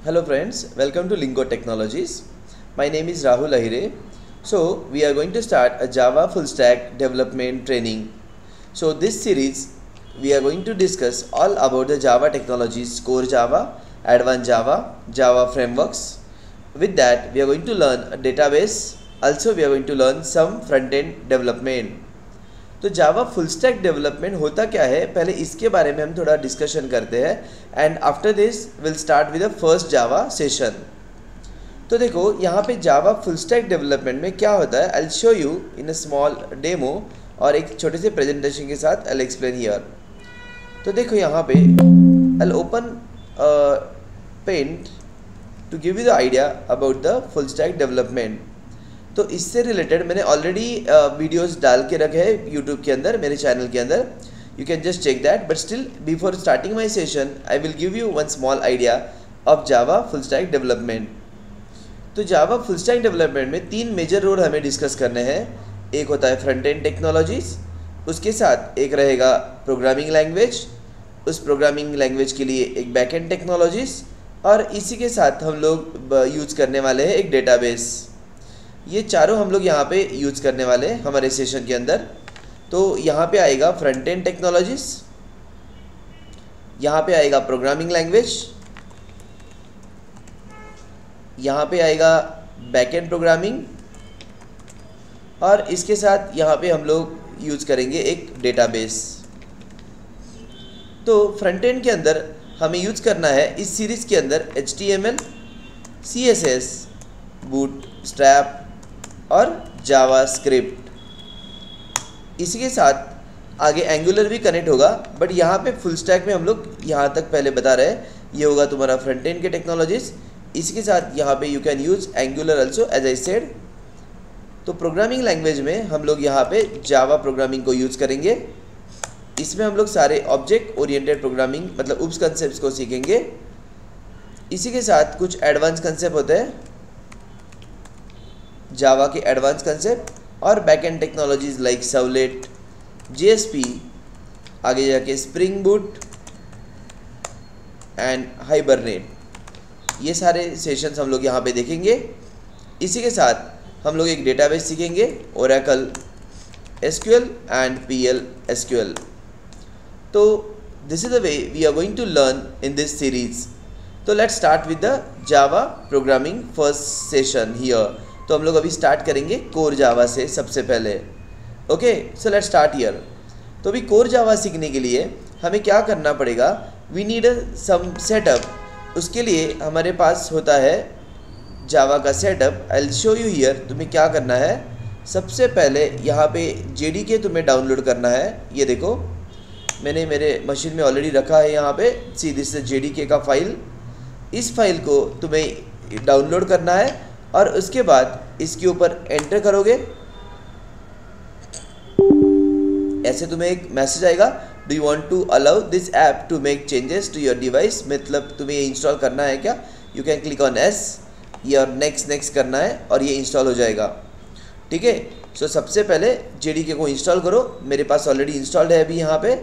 Hello friends, welcome to Lingo Technologies. My name is Rahul Ahire. So we are going to start a Java full stack development training. So this series we are going to discuss all about the Java technologies, core Java, advanced Java, Java frameworks. With that we are going to learn a database. Also we are going to learn some front-end development. तो Java full stack development होता क्या है, पहले इसके बारे में हम थोड़ा डिस्कशन करते हैं and after this will start with the first Java session. तो देखो यहाँ पे जावा फुल स्टैक डेवलपमेंट में क्या होता है, I will show you in a small demo और एक छोटे से प्रेजेंटेशन के साथ आई विल एक्सप्लेन हियर। तो देखो यहाँ पे I will open paint to give you the idea about the full stack development. तो इससे रिलेटेड मैंने ऑलरेडी वीडियोस डाल के रखे हैं यूट्यूब के अंदर, मेरे चैनल के अंदर, you can just check that. But still before starting my session I will give you one small idea of Java full stack development. तो जावा फुल स्टैक डेवलपमेंट में तीन मेजर रोल हमें discuss करने हैं। एक होता है फ्रंट एंड टेक्नोलॉजीज, उसके साथ एक रहेगा प्रोग्रामिंग लैंग्वेज, उस प्रोग्रामिंग लैंग्वेज के लिए एक बैक एंड टेक्नोलॉजीज, और इसी के साथ हम लोग यूज़ करने वाले हैं एक डेटाबेस। ये चारों हम लोग यहाँ पे यूज़ करने वाले हैं हमारे सेशन के अंदर। तो यहाँ पे आएगा फ्रंट एंड टेक्नोलॉजीज, यहाँ पे आएगा प्रोग्रामिंग लैंग्वेज, यहाँ पे आएगा बैक एंड प्रोग्रामिंग, और इसके साथ यहाँ पे हम लोग यूज़ करेंगे एक डेटाबेस। तो फ्रंट एंड के अंदर हमें यूज़ करना है इस सीरीज़ के अंदर HTML, CSS, बूटस्ट्रैप और जावास्क्रिप्ट। इसी के साथ आगे एंगुलर भी कनेक्ट होगा, बट यहाँ पे फुल स्टैक में हम लोग यहाँ तक पहले बता रहे हैं, ये होगा तुम्हारा फ्रंट एंड के टेक्नोलॉजीज। इसी के साथ यहाँ पे you can use Angular also as I said. तो प्रोग्रामिंग लैंग्वेज में हम लोग यहाँ पे जावा प्रोग्रामिंग को यूज़ करेंगे। इसमें हम लोग सारे ऑब्जेक्ट ओरिएंटेड प्रोग्रामिंग मतलब उप्स कंसेप्ट को सीखेंगे। इसी के साथ कुछ एडवांस कंसेप्ट होते हैं जावा के, एडवांस कंसेप्ट और back and technologies like servlet, JSP, आगे जाके स्प्रिंग बूट एंड हाइबरनेट, ये सारे सेशंस हम लोग यहाँ पे देखेंगे। इसी के साथ हम लोग एक डेटाबेस सीखेंगे, Oracle SQL and PL SQL। तो this is the way we are going to learn in this series. तो let's start with the Java programming first session here. तो हम लोग अभी स्टार्ट करेंगे कोर जावा से सबसे पहले। Okay, so let's start here. तो अभी कोर जावा सीखने के लिए हमें क्या करना पड़ेगा, वी नीड सम सेटअप। उसके लिए हमारे पास होता है जावा का setup. I will show you here. तुम्हें क्या करना है, सबसे पहले यहाँ पे JDK तुम्हें डाउनलोड करना है। ये देखो मैंने मेरे मशीन में ऑलरेडी रखा है यहाँ पे, सी दिस इज JDK का फाइल। इस फाइल को तुम्हें डाउनलोड करना है और उसके बाद इसके ऊपर एंटर करोगे, ऐसे तुम्हें एक मैसेज आएगा, do you want to allow this app to make changes to your device, मतलब तुम्हें ये इंस्टॉल करना है क्या। You can click on yes, ये और नेक्स्ट करना है और ये इंस्टॉल हो जाएगा। ठीक है, सो सबसे पहले JDK को इंस्टॉल करो। मेरे पास ऑलरेडी इंस्टॉल्ड है अभी यहाँ पे।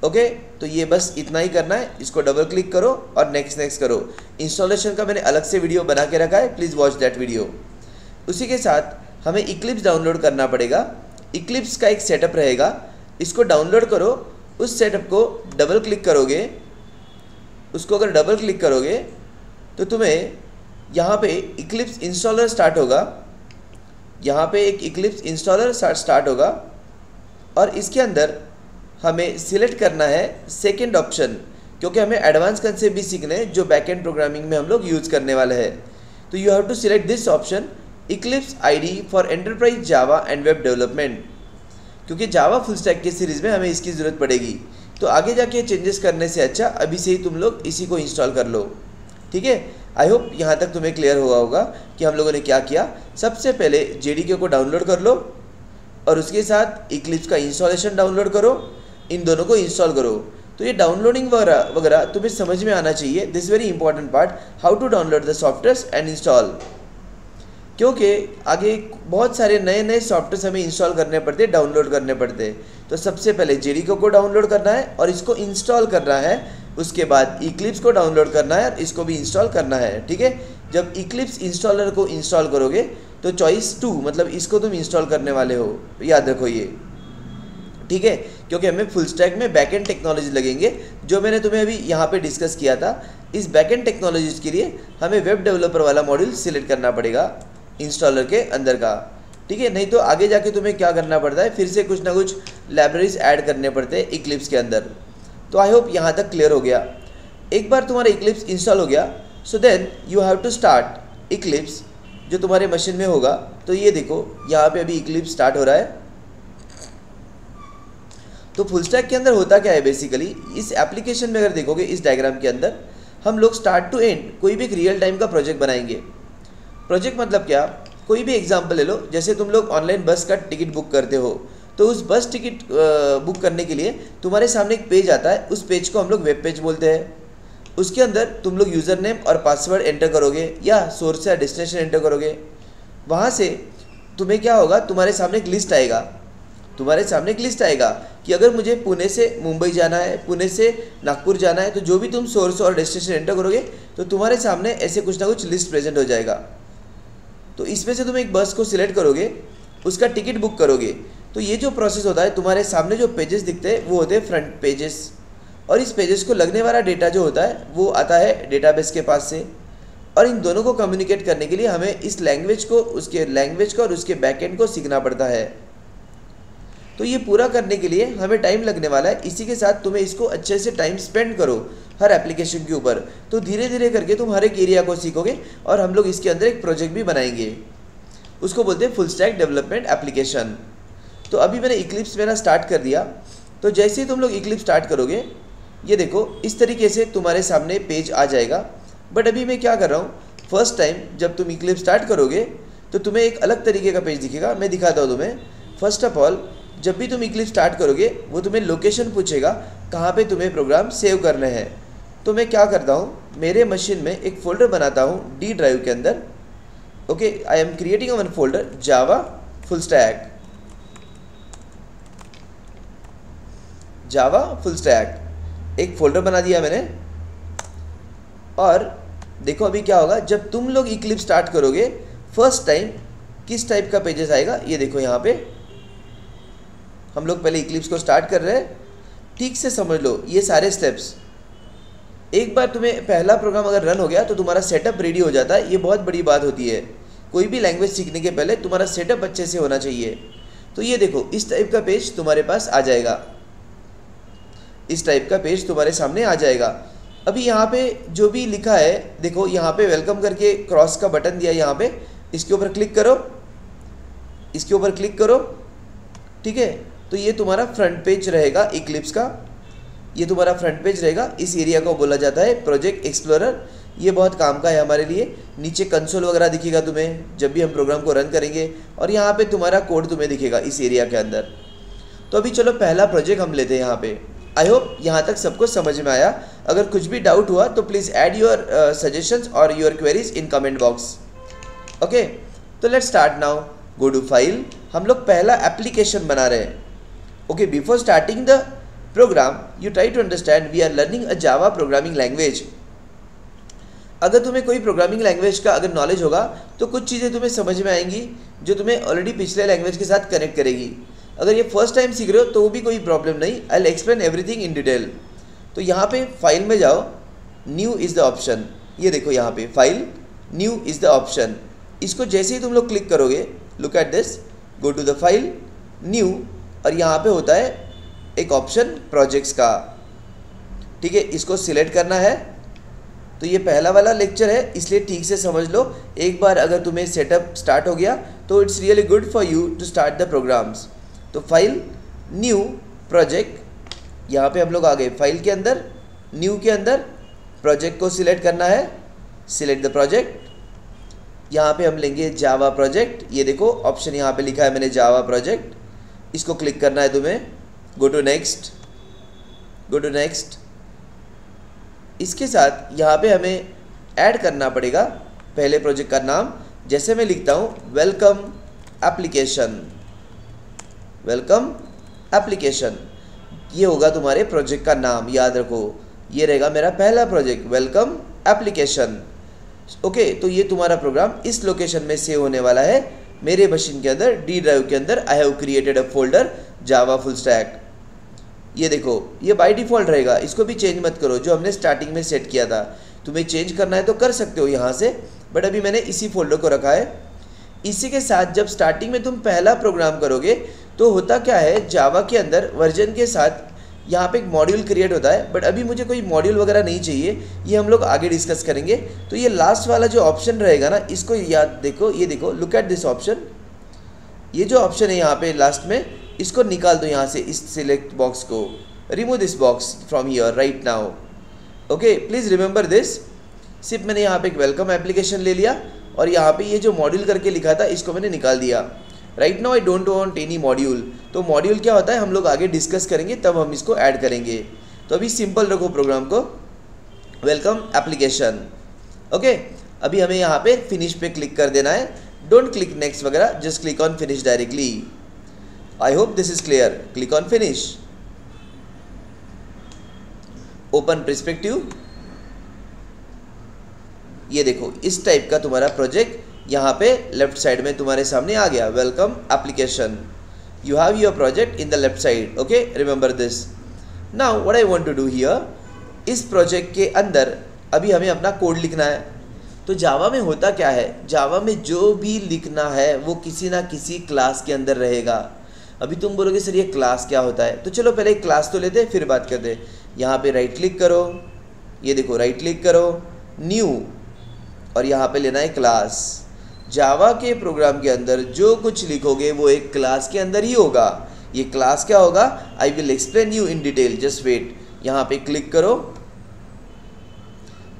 ओके, तो ये बस इतना ही करना है, इसको डबल क्लिक करो और नेक्स्ट करो। इंस्टॉलेशन का मैंने अलग से वीडियो बना के रखा है, प्लीज़ वॉच दैट वीडियो। उसी के साथ हमें इक्लिप्स डाउनलोड करना पड़ेगा। इक्लिप्स का एक सेटअप रहेगा, इसको डाउनलोड करो। उस सेटअप को डबल क्लिक करोगे, उसको अगर डबल क्लिक करोगे तो तुम्हें यहाँ पे इक्लिप्स इंस्टॉलर स्टार्ट होगा। यहाँ पे एक इक्लिप्स इंस्टॉलर स्टार्ट होगा और इसके अंदर हमें सिलेक्ट करना है सेकंड ऑप्शन, क्योंकि हमें एडवांस कंसेप्ट भी सीखने हैं जो बैक एंड प्रोग्रामिंग में हम लोग यूज़ करने वाले हैं। तो you have to select this option, Eclipse ID for enterprise Java and web development, क्योंकि जावा फुल स्टैक की सीरीज़ में हमें इसकी ज़रूरत पड़ेगी। तो आगे जाके चेंजेस करने से अच्छा अभी से ही तुम लोग इसी को इंस्टॉल कर लो। ठीक है, आई होप यहाँ तक तुम्हें क्लियर हुआ होगा कि हम लोगों ने क्या किया। सबसे पहले JDK को डाउनलोड कर लो और उसके साथ इक्लिप्स का इंस्टॉलेशन डाउनलोड करो, इन दोनों को इंस्टॉल करो। तो ये डाउनलोडिंग वगैरह तुम्हें समझ में आना चाहिए। This very important part, how to download the software and install, क्योंकि आगे बहुत सारे नए सॉफ्टवेयर हमें इंस्टॉल करने पड़ते हैं, डाउनलोड करने पड़ते हैं। तो सबसे पहले JDK को डाउनलोड करना है और इसको इंस्टॉल करना है उसके बाद इक्लिप्स को डाउनलोड करना है और इसको भी इंस्टॉल करना है। ठीक है, जब इक्लिप्स इंस्टॉलर को इंस्टॉल करोगे तो चॉइस 2 मतलब इसको तुम इंस्टॉल करने वाले हो, याद रखो ये। ठीक है, क्योंकि हमें फुल स्टैक में बैकएंड टेक्नोलॉजी लगेंगे जो मैंने तुम्हें अभी यहाँ पे डिस्कस किया था। इस बैकएंड टेक्नोलॉजीज के लिए हमें वेब डेवलपर वाला मॉड्यूल सिलेक्ट करना पड़ेगा इंस्टॉलर के अंदर का। ठीक है, नहीं तो आगे जाके तुम्हें क्या करना पड़ता है, फिर से कुछ ना कुछ लाइब्रेरीज ऐड करने पड़ते हैं इक्लिप्स के अंदर। तो आई होप यहाँ तक क्लियर हो गया। एक बार तुम्हारा इक्लिप्स इंस्टॉल हो गया, so then you have to start Eclipse जो तुम्हारे मशीन में होगा। तो ये देखो यहाँ पे अभी इक्लिप्स स्टार्ट हो रहा है। तो फुल स्टैक के अंदर होता क्या है बेसिकली, इस एप्लीकेशन में अगर देखोगे इस डायग्राम के अंदर हम लोग स्टार्ट टू एंड कोई भी एक रियल टाइम का प्रोजेक्ट बनाएंगे। प्रोजेक्ट मतलब क्या, कोई भी एग्जांपल ले लो, जैसे तुम लोग ऑनलाइन बस का टिकट बुक करते हो, तो उस बस टिकट बुक करने के लिए तुम्हारे सामने एक पेज आता है, उस पेज को हम लोग वेब पेज बोलते हैं। उसके अंदर तुम लोग यूज़र नेम और पासवर्ड एंटर करोगे या सोर्स या डेस्टिनेशन एंटर करोगे। वहाँ से तुम्हें क्या होगा, तुम्हारे सामने एक लिस्ट आएगा, तुम्हारे सामने एक लिस्ट आएगा कि अगर मुझे पुणे से मुंबई जाना है, पुणे से नागपुर जाना है, तो जो भी तुम सोर्स और डेस्टिनेशन एंटर करोगे तो तुम्हारे सामने ऐसे कुछ ना कुछ लिस्ट प्रेजेंट हो जाएगा। तो इसमें से तुम एक बस को सिलेक्ट करोगे, उसका टिकट बुक करोगे। तो ये जो प्रोसेस होता है, तुम्हारे सामने जो पेजेस दिखते हैं वो होते हैं फ्रंट पेजेस, और इस पेजेस को लगने वाला डेटा जो होता है वो आता है डेटाबेस के पास से। और इन दोनों को कम्युनिकेट करने के लिए हमें इस लैंग्वेज को, उसके लैंग्वेज को और उसके बैकएंड को सीखना पड़ता है। तो ये पूरा करने के लिए हमें टाइम लगने वाला है। इसी के साथ तुम्हें इसको अच्छे से टाइम स्पेंड करो हर एप्लीकेशन के ऊपर, तो धीरे धीरे करके तुम हर एक एरिया को सीखोगे और हम लोग इसके अंदर एक प्रोजेक्ट भी बनाएंगे, उसको बोलते हैं फुल स्टैक डेवलपमेंट एप्लीकेशन। तो अभी मैंने इक्लिप्स मेरा स्टार्ट कर दिया। तो जैसे ही तुम लोग इक्लिप्स स्टार्ट करोगे, ये देखो इस तरीके से तुम्हारे सामने पेज आ जाएगा। बट अभी मैं क्या कर रहा हूँ, फर्स्ट टाइम जब तुम इक्लिप्स स्टार्ट करोगे तो तुम्हें एक अलग तरीके का पेज दिखेगा। मैं दिखाता हूँ तुम्हें। फर्स्ट ऑफ ऑल, जब भी तुम इक्लिप्स स्टार्ट करोगे वो तुम्हें लोकेशन पूछेगा कहाँ पे तुम्हें प्रोग्राम सेव करने हैं। तो मैं क्या करता हूँ, मेरे मशीन में एक फ़ोल्डर बनाता हूँ डी ड्राइव के अंदर। Okay, I am creating one folder Java full stack, Java full stack एक फ़ोल्डर बना दिया मैंने। और देखो अभी क्या होगा, जब तुम लोग इक्लिप्स स्टार्ट करोगे फर्स्ट टाइम किस टाइप का पेजेस आएगा, ये देखो यहाँ पे हम लोग पहले इक्लिप्स को स्टार्ट कर रहे हैं। ठीक से समझ लो ये सारे स्टेप्स। एक बार तुम्हें पहला प्रोग्राम अगर रन हो गया तो तुम्हारा सेटअप रेडी हो जाता है। ये बहुत बड़ी बात होती है, कोई भी लैंग्वेज सीखने के पहले तुम्हारा सेटअप अच्छे से होना चाहिए। तो ये देखो इस टाइप का पेज तुम्हारे पास आ जाएगा, इस टाइप का पेज तुम्हारे सामने आ जाएगा। अभी यहाँ पे जो भी लिखा है देखो, यहाँ पे वेलकम करके क्रॉस का बटन दिया, यहाँ पे इसके ऊपर क्लिक करो, इसके ऊपर क्लिक करो। ठीक है, तो ये तुम्हारा फ्रंट पेज रहेगा इक्लिप्स का, ये तुम्हारा फ्रंट पेज रहेगा। इस एरिया को बोला जाता है प्रोजेक्ट एक्सप्लोरर। ये बहुत काम का है हमारे लिए। नीचे कंसोल वगैरह दिखेगा तुम्हें जब भी हम प्रोग्राम को रन करेंगे, और यहाँ पे तुम्हारा कोड तुम्हें दिखेगा इस एरिया के अंदर। तो अभी चलो पहला प्रोजेक्ट हम लेते हैं यहाँ पे। आई होप यहाँ तक सबको समझ में आया। अगर कुछ भी डाउट हुआ तो प्लीज़ ऐड योर सजेशंस और your queries in comment box. Okay, तो let's start now. Go to file, हम लोग पहला एप्लीकेशन बना रहे हैं। Okay, before starting the program you try to understand we are learning a Java programming language. अगर तुम्हें कोई प्रोग्रामिंग लैंग्वेज का अगर नॉलेज होगा तो कुछ चीज़ें तुम्हें समझ में आएंगी जो तुम्हें ऑलरेडी पिछले लैंग्वेज के साथ कनेक्ट करेगी। अगर ये फर्स्ट टाइम सीख रहे हो तो वो भी कोई प्रॉब्लम नहीं, आई will explain everything in detail. तो यहाँ पे फाइल में जाओ, न्यू इज़ द ऑप्शन। ये देखो यहाँ पे file, new is the option. इसको जैसे ही तुम लोग क्लिक करोगे, look at this, go to the file, new, और यहाँ पे होता है एक ऑप्शन प्रोजेक्ट्स का। ठीक है, इसको सिलेक्ट करना है। तो ये पहला वाला लेक्चर है, इसलिए ठीक से समझ लो। एक बार अगर तुम्हें सेटअप स्टार्ट हो गया तो it's really good for you to start the programs. तो फाइल, न्यू, प्रोजेक्ट, यहाँ पे हम लोग आ गए फाइल के अंदर, न्यू के अंदर प्रोजेक्ट को सिलेक्ट करना है, सिलेक्ट द प्रोजेक्ट। यहाँ पे हम लेंगे जावा प्रोजेक्ट। ये देखो ऑप्शन यहाँ पे लिखा है मैंने जावा प्रोजेक्ट, इसको क्लिक करना है तुम्हें। Go to next, go to next. इसके साथ यहाँ पे हमें ऐड करना पड़ेगा पहले प्रोजेक्ट का नाम। जैसे मैं लिखता हूँ वेलकम एप्लीकेशन, वेलकम एप्लीकेशन, ये होगा तुम्हारे प्रोजेक्ट का नाम, याद रखो। ये रहेगा मेरा पहला प्रोजेक्ट वेलकम एप्लीकेशन। ओके, तो ये तुम्हारा प्रोग्राम इस लोकेशन में सेव होने वाला है मेरे मशीन के अंदर, डी ड्राइव के अंदर। I have created a folder Java full stack. ये देखो ये बाय डिफ़ॉल्ट रहेगा, इसको भी चेंज मत करो, जो हमने स्टार्टिंग में सेट किया था। तुम्हें चेंज करना है तो कर सकते हो यहाँ से, बट अभी मैंने इसी फोल्डर को रखा है। इसी के साथ जब स्टार्टिंग में तुम पहला प्रोग्राम करोगे तो होता क्या है, जावा के अंदर वर्जन के साथ यहाँ पे एक मॉड्यूल क्रिएट होता है, बट अभी मुझे कोई मॉड्यूल वगैरह नहीं चाहिए, ये हम लोग आगे डिस्कस करेंगे। तो ये लास्ट वाला जो ऑप्शन रहेगा ना, इसको याद देखो, ये देखो, लुक एट दिस ऑप्शन। ये जो ऑप्शन है यहाँ पे लास्ट में, इसको निकाल दो यहाँ से, इस सिलेक्ट बॉक्स को, remove this box from here right now. Okay, please remember this. सिर्फ मैंने यहाँ पे एक वेलकम एप्लीकेशन ले लिया और यहाँ पे ये जो मॉड्यूल करके लिखा था इसको मैंने निकाल दिया। Right now I don't want any module. तो मॉड्यूल क्या होता है हम लोग आगे डिस्कस करेंगे, तब हम इसको ऐड करेंगे। तो अभी सिंपल रखो प्रोग्राम को, वेलकम एप्लीकेशन। ओके, अभी हमें यहाँ पे फिनिश पे क्लिक कर देना है, डोंट क्लिक नेक्स्ट वगैरह, just click on finish directly. I hope this is clear. Click on finish, open perspective. ये देखो इस टाइप का तुम्हारा प्रोजेक्ट यहाँ पे लेफ्ट साइड में तुम्हारे सामने आ गया, welcome application. You have your project in the left side. Okay, remember this. Now what I want to do here, इस प्रोजेक्ट के अंदर अभी हमें अपना कोड लिखना है। तो जावा में होता क्या है, जावा में जो भी लिखना है वो किसी ना किसी क्लास के अंदर रहेगा। अभी तुम बोलोगे सर ये क्लास क्या होता है, तो चलो पहले एक क्लास तो लेते हैं फिर बात करते हैं। यहाँ पे राइट क्लिक करो, ये देखो राइट क्लिक करो, न्यू, और यहाँ पे लेना है क्लास। जावा के प्रोग्राम के अंदर जो कुछ लिखोगे वो एक क्लास के अंदर ही होगा। ये क्लास क्या होगा, I will explain you in detail, just wait. यहाँ पे क्लिक करो,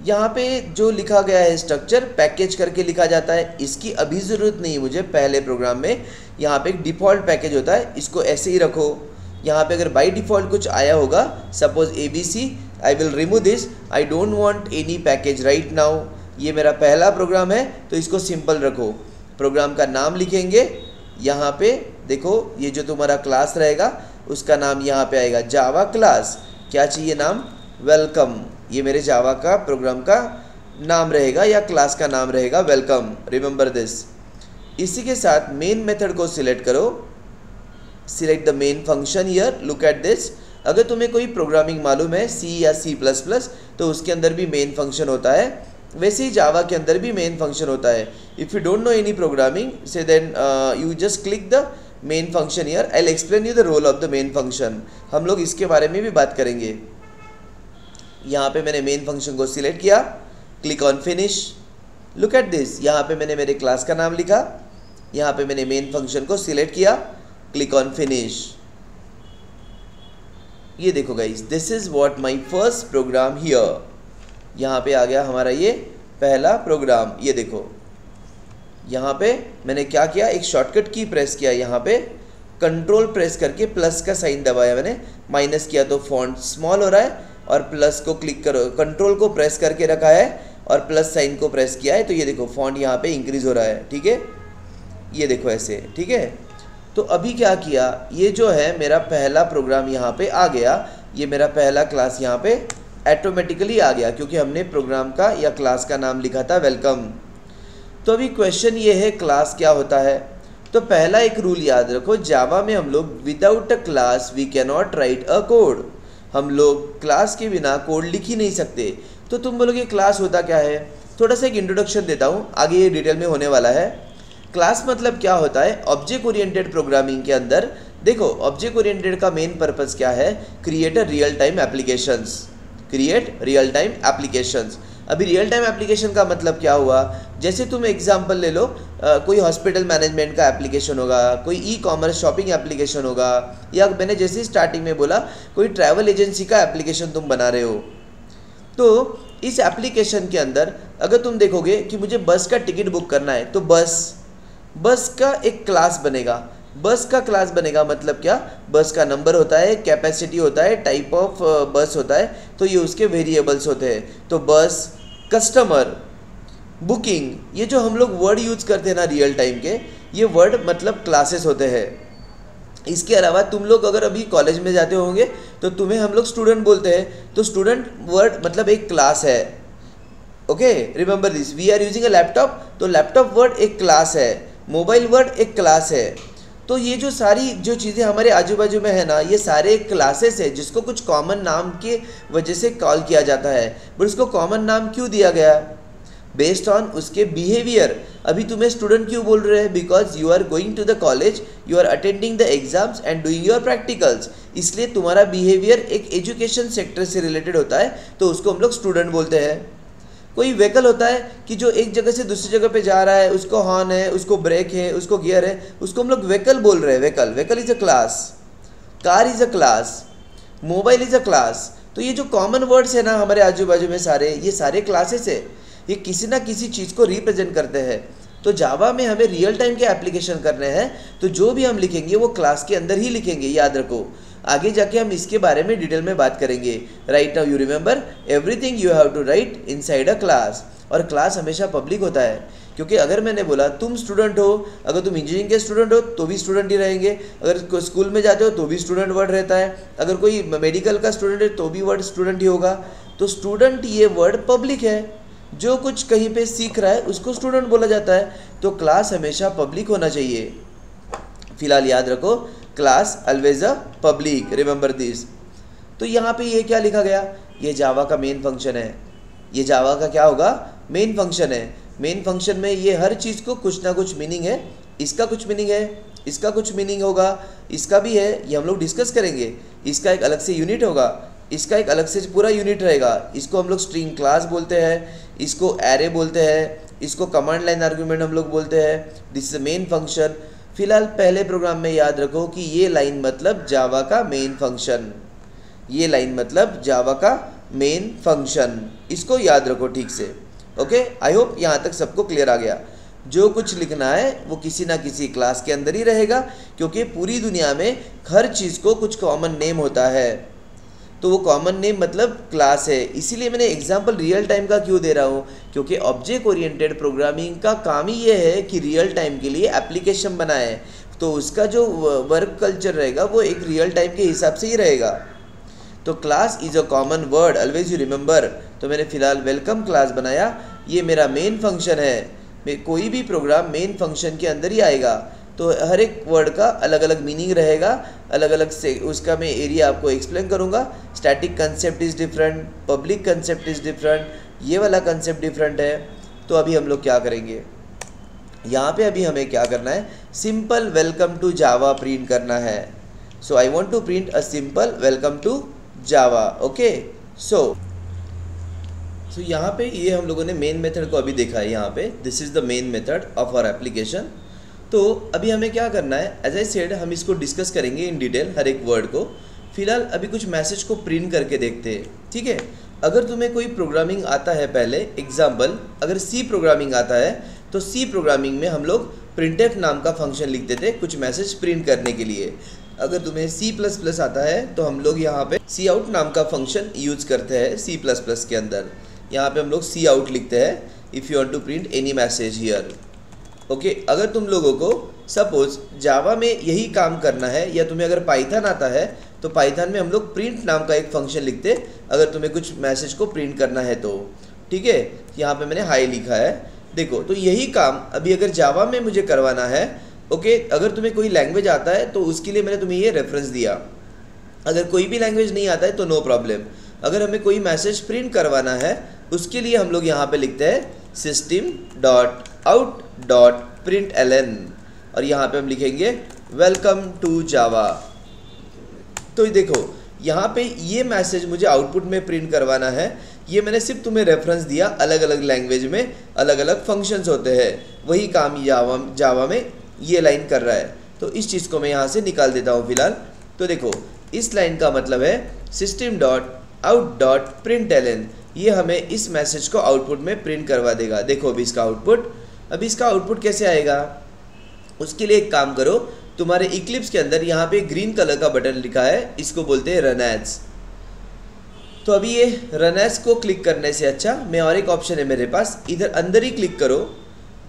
यहाँ पे जो लिखा गया है स्ट्रक्चर पैकेज करके लिखा जाता है, इसकी अभी ज़रूरत नहीं है मुझे। पहले प्रोग्राम में यहाँ पे एक डिफ़ॉल्ट पैकेज होता है, इसको ऐसे ही रखो। यहाँ पे अगर बाय डिफ़ॉल्ट कुछ आया होगा, suppose ABC, I will remove this, I don't want any package right now. ये मेरा पहला प्रोग्राम है तो इसको सिंपल रखो। प्रोग्राम का नाम लिखेंगे, यहाँ पे देखो ये जो तुम्हारा क्लास रहेगा उसका नाम यहाँ पे आएगा जावा क्लास। क्या चाहिए नाम, वेलकम। ये मेरे जावा का प्रोग्राम का नाम रहेगा या क्लास का नाम रहेगा वेलकम, रिमेंबर दिस। इसी के साथ मेन मेथड को सिलेक्ट करो, select the main function here, look at this. अगर तुम्हें कोई प्रोग्रामिंग मालूम है C या C++ तो उसके अंदर भी मेन फंक्शन होता है, वैसे ही जावा के अंदर भी मेन फंक्शन होता है। If you don't know any programming से then you just click the main function here, I will explain you the role of the main function. हम लोग इसके बारे में भी बात करेंगे। यहाँ पे मैंने मेन फंक्शन को सिलेक्ट किया, click on finish, look at this. यहाँ पे मैंने मेरे क्लास का नाम लिखा, यहाँ पे मैंने मेन फंक्शन को सिलेक्ट किया, क्लिक ऑन फिनिश। ये देखो guys, this is what my first program here. यहाँ पे आ गया हमारा ये पहला प्रोग्राम। ये देखो यहाँ पे मैंने क्या किया, एक शॉर्टकट की प्रेस किया, यहाँ पे कंट्रोल प्रेस करके प्लस का साइन दबाया मैंने, माइनस किया तो फॉन्ट स्मॉल हो रहा है, और प्लस को क्लिक करो, कंट्रोल को प्रेस करके रखा है और प्लस साइन को प्रेस किया है, तो ये देखो फॉन्ट यहाँ पे इंक्रीज हो रहा है। ठीक है, ये देखो ऐसे। ठीक है, तो अभी क्या किया, ये जो है मेरा पहला प्रोग्राम यहाँ पे आ गया, ये मेरा पहला क्लास यहाँ पे ऑटोमेटिकली आ गया क्योंकि हमने प्रोग्राम का या क्लास का नाम लिखा था वेलकम। तो अभी क्वेश्चन ये है क्लास क्या होता है। तो पहला एक रूल याद रखो, जावा में हम लोग without a class we can not write a code. हम लोग क्लास के बिना कोड लिख ही नहीं सकते। तो तुम बोलोगे क्लास होता क्या है, थोड़ा सा एक इंट्रोडक्शन देता हूँ, आगे ये डिटेल में होने वाला है। क्लास मतलब क्या होता है, ऑब्जेक्ट ओरिएंटेड प्रोग्रामिंग के अंदर देखो ऑब्जेक्ट ओरिएंटेड का मेन पर्पस क्या है, create a real time applications, create real time applications. अभी रियल टाइम एप्लीकेशन का मतलब क्या हुआ, जैसे तुम एग्जांपल ले लो, कोई हॉस्पिटल मैनेजमेंट का एप्लीकेशन होगा, कोई ई कॉमर्स शॉपिंग एप्लीकेशन होगा, या मैंने जैसे स्टार्टिंग में बोला कोई ट्रैवल एजेंसी का एप्लीकेशन तुम बना रहे हो। तो इस एप्लीकेशन के अंदर अगर तुम देखोगे कि मुझे बस का टिकट बुक करना है, तो बस का एक क्लास बनेगा। बस का क्लास बनेगा मतलब क्या, बस का नंबर होता है, कैपेसिटी होता है, टाइप ऑफ बस होता है, तो ये उसके वेरिएबल्स होते हैं। तो बस, कस्टमर, बुकिंग, ये जो हम लोग वर्ड यूज करते हैं ना रियल टाइम के, ये वर्ड मतलब क्लासेस होते हैं। इसके अलावा तुम लोग अगर अभी कॉलेज में जाते होंगे तो तुम्हें हम लोग स्टूडेंट बोलते हैं, तो स्टूडेंट वर्ड मतलब एक क्लास है। Okay, remember this, we are using a laptop, तो लैपटॉप वर्ड एक क्लास है, मोबाइल वर्ड एक क्लास है। तो ये जो सारी जो चीज़ें हमारे आजू बाजू में है ना, ये सारे क्लासेस है जिसको कुछ कॉमन नाम के वजह से कॉल किया जाता है। बट उसको कॉमन नाम क्यों दिया गया? बेस्ड ऑन उसके बिहेवियर। अभी तुम्हें स्टूडेंट क्यों बोल रहे हैं? Because you are going to the college, you are attending the exams and doing your practicals, इसलिए तुम्हारा बिहेवियर एक एजुकेशन सेक्टर से रिलेटेड होता है, तो उसको हम लोग स्टूडेंट बोलते हैं। कोई व्हीकल होता है कि जो एक जगह से दूसरी जगह पे जा रहा है, उसको हॉर्न है, उसको ब्रेक है, उसको गियर है, उसको हम लोग व्हीकल बोल रहे हैं। Vehicle is a class, car is a class, mobile is a class. तो ये जो कॉमन वर्ड्स है ना हमारे आजू बाजू में सारे, ये सारे क्लासेस है, ये किसी ना किसी चीज़ को रिप्रेजेंट करते हैं। तो जावा में हमें रियल टाइम के एप्लीकेशन करने हैं, तो जो भी हम लिखेंगे वो क्लास के अंदर ही लिखेंगे, याद रखो। आगे जाके हम इसके बारे में डिटेल में बात करेंगे। Right now you remember everything you have to write inside a class. और क्लास हमेशा पब्लिक होता है, क्योंकि अगर मैंने बोला तुम स्टूडेंट हो, अगर तुम इंजीनियरिंग के स्टूडेंट हो तो भी स्टूडेंट ही रहेंगे, अगर स्कूल में जाते हो तो भी स्टूडेंट वर्ड रहता है, अगर कोई मेडिकल का स्टूडेंट है तो भी वर्ड स्टूडेंट ही होगा। तो स्टूडेंट ये वर्ड पब्लिक है, जो कुछ कहीं पे सीख रहा है उसको स्टूडेंट बोला जाता है। तो क्लास हमेशा पब्लिक होना चाहिए। फिलहाल याद रखो, class always a public, remember this. तो यहाँ पे ये क्या लिखा गया? ये जावा का मेन फंक्शन है। ये जावा का क्या होगा? मेन फंक्शन है। मेन फंक्शन में ये हर चीज़ को कुछ ना कुछ मीनिंग है, इसका कुछ मीनिंग है, इसका कुछ मीनिंग होगा, इसका भी है, ये हम लोग डिस्कस करेंगे। इसका एक अलग से यूनिट होगा, इसका एक अलग से पूरा यूनिट रहेगा। इसको हम लोग स्ट्रिंग क्लास बोलते हैं, इसको एरे बोलते हैं, इसको कमांड लाइन आर्गुमेंट हम लोग बोलते हैं। This is main function. फिलहाल पहले प्रोग्राम में याद रखो कि ये लाइन मतलब जावा का मेन फंक्शन, ये लाइन मतलब जावा का मेन फंक्शन, इसको याद रखो ठीक से। ओके, आई होप यहाँ तक सबको क्लियर आ गया। जो कुछ लिखना है वो किसी ना किसी क्लास के अंदर ही रहेगा, क्योंकि पूरी दुनिया में हर चीज़ को कुछ कॉमन नेम होता है, तो वो कॉमन नेम मतलब क्लास है। इसीलिए मैंने एग्जांपल रियल टाइम का क्यों दे रहा हूँ, क्योंकि ऑब्जेक्ट ओरिएंटेड प्रोग्रामिंग का काम ही ये है कि रियल टाइम के लिए एप्लीकेशन बनाए, तो उसका जो वर्क कल्चर रहेगा वो एक रियल टाइम के हिसाब से ही रहेगा। तो class is a common word, always you remember. तो मैंने फ़िलहाल वेलकम क्लास बनाया, ये मेरा मेन फंक्शन है। कोई भी प्रोग्राम मेन फंक्शन के अंदर ही आएगा, तो हर एक वर्ड का अलग अलग मीनिंग रहेगा, अलग अलग से उसका मैं एरिया आपको एक्सप्लेन करूँगा। Static concept is different, public concept is different, ये वाला कंसेप्ट डिफरेंट है। तो अभी हम लोग क्या करेंगे, यहाँ पे अभी हमें क्या करना है, simple welcome to Java print करना है। So I want to print a simple welcome to Java. Okay, so यहाँ पे ये हम लोगों ने मेन मेथड को अभी देखा है। यहाँ पे this is the main method of our application. तो अभी हमें क्या करना है, एज आई सेड हम इसको डिस्कस करेंगे इन डिटेल हर एक वर्ड को। फिलहाल अभी कुछ मैसेज को प्रिंट करके देखते हैं, ठीक है। अगर तुम्हें कोई प्रोग्रामिंग आता है, पहले एग्जाम्पल अगर सी प्रोग्रामिंग आता है, तो सी प्रोग्रामिंग में हम लोग प्रिंटफ नाम का फंक्शन लिखते थे कुछ मैसेज प्रिंट करने के लिए। अगर तुम्हें C++ आता है तो हम लोग यहाँ पे सी आउट नाम का फंक्शन यूज करते हैं C++ के अंदर। यहाँ पे हम लोग सी आउट लिखते हैं if you want to print any message here. Okay, अगर तुम लोगों को सपोज जावा में यही काम करना है, या तुम्हें अगर पाइथन आता है तो पाइथन में हम लोग प्रिंट नाम का एक फंक्शन लिखते अगर तुम्हें कुछ मैसेज को प्रिंट करना है तो, ठीक है। यहाँ पे मैंने हाई लिखा है, देखो। तो यही काम अभी अगर जावा में मुझे करवाना है, ओके। अगर तुम्हें कोई लैंग्वेज आता है तो उसके लिए मैंने तुम्हें ये रेफरेंस दिया। अगर कोई भी लैंग्वेज नहीं आता है तो नो प्रॉब्लम। अगर हमें कोई मैसेज प्रिंट करवाना है उसके लिए हम लोग यहाँ पे लिखते हैं system.out.println, और यहाँ पे हम लिखेंगे वेलकम टू जावा। तो देखो यहाँ पे ये मैसेज मुझे आउटपुट में प्रिंट करवाना है। ये मैंने सिर्फ तुम्हें रेफरेंस दिया, अलग अलग लैंग्वेज में अलग अलग फंक्शंस होते हैं, वही काम जावा में ये लाइन कर रहा है। तो इस चीज़ को मैं यहाँ से निकाल देता हूँ फिलहाल। तो देखो इस लाइन का मतलब है system.out.println, ये हमें इस मैसेज को आउटपुट में प्रिंट करवा देगा। देखो अभी इसका आउटपुट कैसे आएगा, उसके लिए एक काम करो, तुम्हारे इक्लिप्स के अंदर यहाँ पे ग्रीन कलर का बटन लिखा है, इसको बोलते हैं रन एज। तो अभी ये रन एज को क्लिक करने से अच्छा मैं और एक ऑप्शन है मेरे पास, इधर अंदर ही क्लिक करो,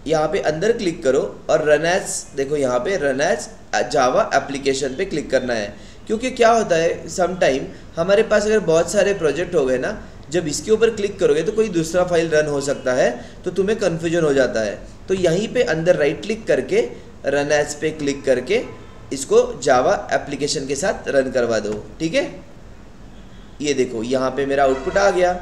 यहाँ पे अंदर क्लिक करो और रन एज, देखो यहाँ पे रन एज जावा एप्लीकेशन पे क्लिक करना है। क्योंकि क्या होता है सम टाइम हमारे पास अगर बहुत सारे प्रोजेक्ट हो गए ना, जब इसके ऊपर क्लिक करोगे तो कोई दूसरा फाइल रन हो सकता है, तो तुम्हें कन्फ्यूजन हो जाता है। तो यहीं पे अंदर राइट क्लिक करके रन एज पे क्लिक करके इसको जावा एप्लीकेशन के साथ रन करवा दो। ठीक है, ये देखो यहाँ पे मेरा आउटपुट आ गया।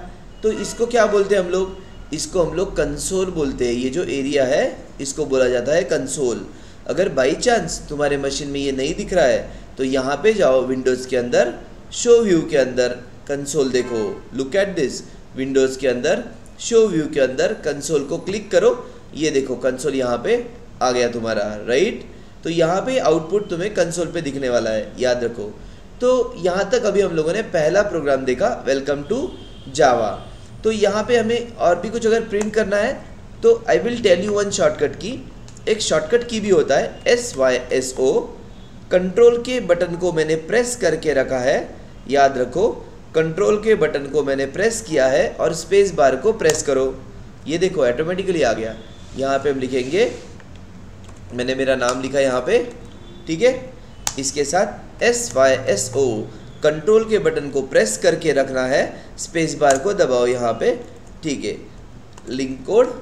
तो इसको क्या बोलते हैं हम लोग, इसको हम लोग कंसोल बोलते हैं। ये जो एरिया है इसको बोला जाता है कंसोल। अगर बाई चांस तुम्हारे मशीन में ये नहीं दिख रहा है तो यहाँ पे जाओ विंडोज़ के अंदर, शो व्यू के अंदर कंसोल देखो, लुक एट दिस, विंडोज़ के अंदर शो व्यू के अंदर कंसोल को क्लिक करो। ये देखो कंसोल यहाँ पे आ गया तुम्हारा, राइट। तो यहाँ पे आउटपुट तुम्हें कंसोल पे दिखने वाला है, याद रखो। तो यहाँ तक अभी हम लोगों ने पहला प्रोग्राम देखा, वेलकम टू जावा। तो यहाँ पे हमें और भी कुछ अगर प्रिंट करना है तो I will tell you one shortcut की। एक शॉर्टकट की भी होता है SYSO। कंट्रोल के बटन को मैंने प्रेस करके रखा है, याद रखो, कंट्रोल के बटन को मैंने प्रेस किया है और स्पेस बार को प्रेस करो। ये देखो ऑटोमेटिकली आ गया। यहाँ पे हम लिखेंगे, मैंने मेरा नाम लिखा यहाँ पे, ठीक है। इसके साथ SYSO, कंट्रोल के बटन को प्रेस करके रखना है, स्पेस बार को दबाओ यहाँ पे, ठीक है। लिंक कोड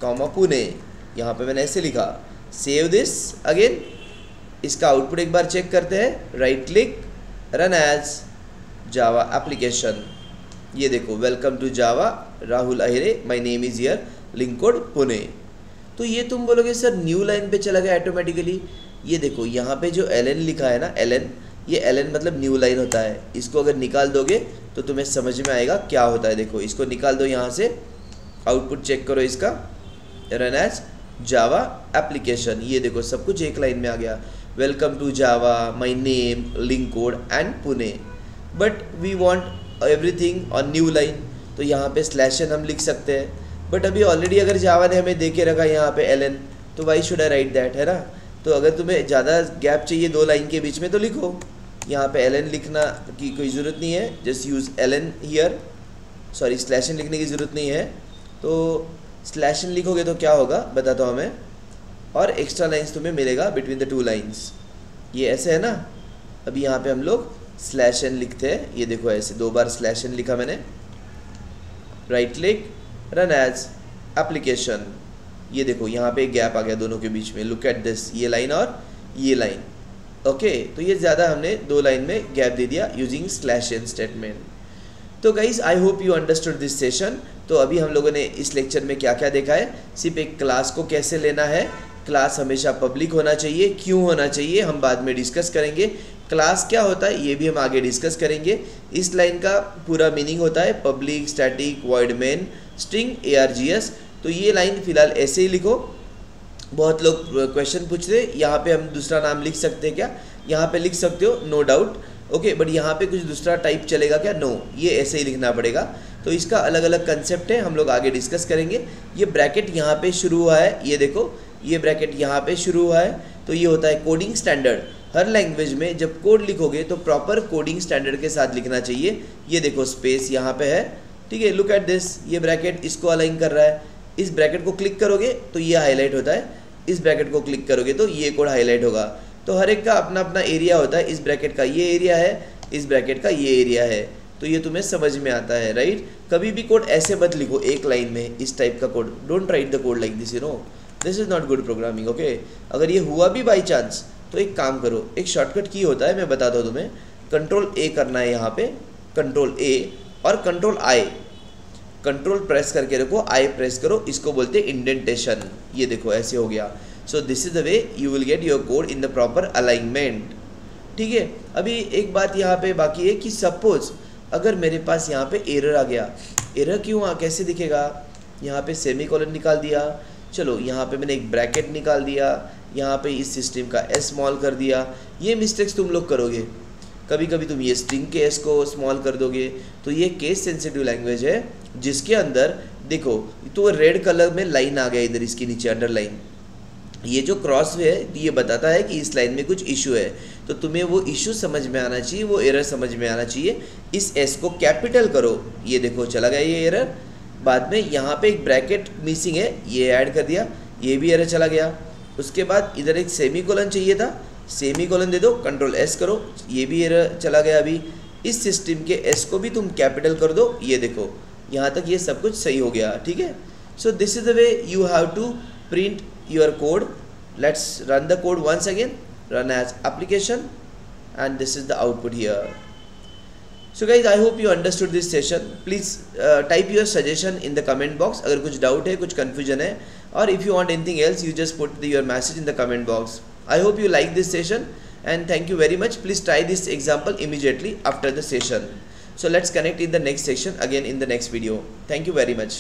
कॉमा पुणे, यहाँ पे मैंने ऐसे लिखा। Save this again. इसका आउटपुट एक बार चेक करते हैं, right click, run as Java application. ये देखो welcome to Java, Rahul Ahire, my name is here, link code Pune. तो ये तुम बोलोगे सर न्यू लाइन पे चला गया ऑटोमेटिकली। ये देखो यहाँ पे जो LN लिखा है ना, LN, ये LN मतलब न्यू लाइन होता है। इसको अगर निकाल दोगे तो तुम्हें समझ में आएगा क्या होता है। देखो इसको निकाल दो यहाँ से, आउटपुट चेक करो इसका, रन एज जावा एप्लीकेशन। ये देखो सब कुछ एक लाइन में आ गया, welcome to Java, my name, link code and Pune. But we want everything on new line, तो यहाँ पे /n हम लिख सकते हैं। बट अभी ऑलरेडी अगर जावा ने हमें दे के रखा यहाँ पे LN, तो why should I right that, है ना। तो अगर तुम्हें ज़्यादा गैप चाहिए दो लाइन के बीच में तो लिखो, यहाँ पे LN लिखना की कोई ज़रूरत नहीं है, just use LN here, sorry /n लिखने की ज़रूरत नहीं है। तो /n लिखोगे तो क्या होगा बताता हूँ हमें, और एक्स्ट्रा लाइन्स तुम्हें मिलेगा बिटवीन द टू लाइन्स। ये ऐसे है ना, अभी यहाँ पे हम लोग /n लिखते हैं। ये देखो ऐसे 2 बार /n लिखा मैंने, right click, run as application. ये देखो यहाँ पे एक गैप आ गया दोनों के बीच में, लुक एट दिस, ये लाइन और ये लाइन, ओके। तो ये ज़्यादा हमने 2 लाइन में गैप दे दिया यूजिंग /n स्टेटमेंट। तो guys I hope you understood this session. तो अभी हम लोगों ने इस लेक्चर में क्या क्या देखा है, सिर्फ एक क्लास को कैसे लेना है, क्लास हमेशा पब्लिक होना चाहिए, क्यों होना चाहिए हम बाद में डिस्कस करेंगे। क्लास क्या होता है ये भी हम आगे डिस्कस करेंगे। इस लाइन का पूरा मीनिंग होता है public static void main string ARGS। तो ये लाइन फ़िलहाल ऐसे ही लिखो। बहुत लोग क्वेश्चन पूछ रहे, यहाँ पे हम दूसरा नाम लिख सकते हैं क्या, यहाँ पे लिख सकते हो, नो डाउट, ओके। बट यहाँ पे कुछ दूसरा टाइप चलेगा क्या, नो, ये ऐसे ही लिखना पड़ेगा। तो इसका अलग अलग कंसेप्ट है, हम लोग आगे डिस्कस करेंगे। ये ब्रैकेट यहाँ पे शुरू हुआ है, ये देखो ये ब्रैकेट यहाँ पे शुरू हुआ है, तो ये होता है कोडिंग स्टैंडर्ड। हर लैंग्वेज में जब कोड लिखोगे तो प्रॉपर कोडिंग स्टैंडर्ड के साथ लिखना चाहिए। ये देखो स्पेस यहाँ पे है, ठीक है, लुक एट दिस, ये ब्रैकेट इसको अलाइन कर रहा है। इस ब्रैकेट को क्लिक करोगे तो ये हाईलाइट होता है, इस ब्रैकेट को क्लिक करोगे तो ये कोड हाईलाइट होगा। तो हर एक का अपना अपना एरिया होता है, इस ब्रैकेट का ये एरिया है, इस ब्रैकेट का ये एरिया है। तो ये तुम्हें समझ में आता है, राइट। कभी भी कोड ऐसे मत लिखो एक लाइन में, इस टाइप का code, don't write the code like this, you know, this is not good programming, okay. अगर ये हुआ भी बाई चांस तो एक काम करो, एक शॉर्टकट की होता है, मैं बताता हूँ तुम्हें। Ctrl+A करना है यहाँ पे, Ctrl+A और Ctrl+I, कंट्रोल प्रेस करके रखो, I प्रेस करो, इसको बोलते हैं इंडेंटेशन। ये देखो ऐसे हो गया। सो this is the way you will get your code in the proper alignment, ठीक है। अभी एक बात यहाँ पे बाकी है कि सपोज अगर मेरे पास यहाँ पे एरर आ गया, एरर क्यों कैसे दिखेगा, यहाँ पे सेमीकोलन निकाल दिया, चलो यहाँ पे मैंने एक ब्रैकेट निकाल दिया, यहाँ पे इस सिस्टम का S स्मॉल कर दिया। ये मिस्टेक्स तुम लोग करोगे, कभी कभी तुम ये स्ट्रिंग के S को स्मॉल कर दोगे। तो ये केस सेंसिटिव लैंग्वेज है, जिसके अंदर देखो तो रेड कलर में लाइन आ गया इधर, इसके नीचे अंडरलाइन, ये जो क्रॉस है ये बताता है कि इस लाइन में कुछ इशू है। तो तुम्हें वो इशू समझ में आना चाहिए, वो एरर समझ में आना चाहिए। इस S को कैपिटल करो, ये देखो चला गया ये एरर। बाद में यहाँ पे एक ब्रैकेट मिसिंग है, ये ऐड कर दिया, ये भी एरर चला गया। उसके बाद इधर एक सेमी कोलन चाहिए था, सेमी कोलन दे दो, कंट्रोल एस करो, ये भी एरर चला गया। अभी इस सिस्टम के एस को भी तुम कैपिटल कर दो, ये देखो यहाँ तक ये सब कुछ सही हो गया, ठीक है। So this is the way you have to print your code. Let's run the code once again, run as application, and this is the output here. So guys, I hope you understood this session. Please type your suggestion in the comment box. अगर कुछ doubt है, कुछ confusion है, or if you want anything else, you just put your message in the comment box. I hope you like this session and thank you very much. Please try this example immediately after the session. So let's connect in the next section again in the next video. Thank you very much.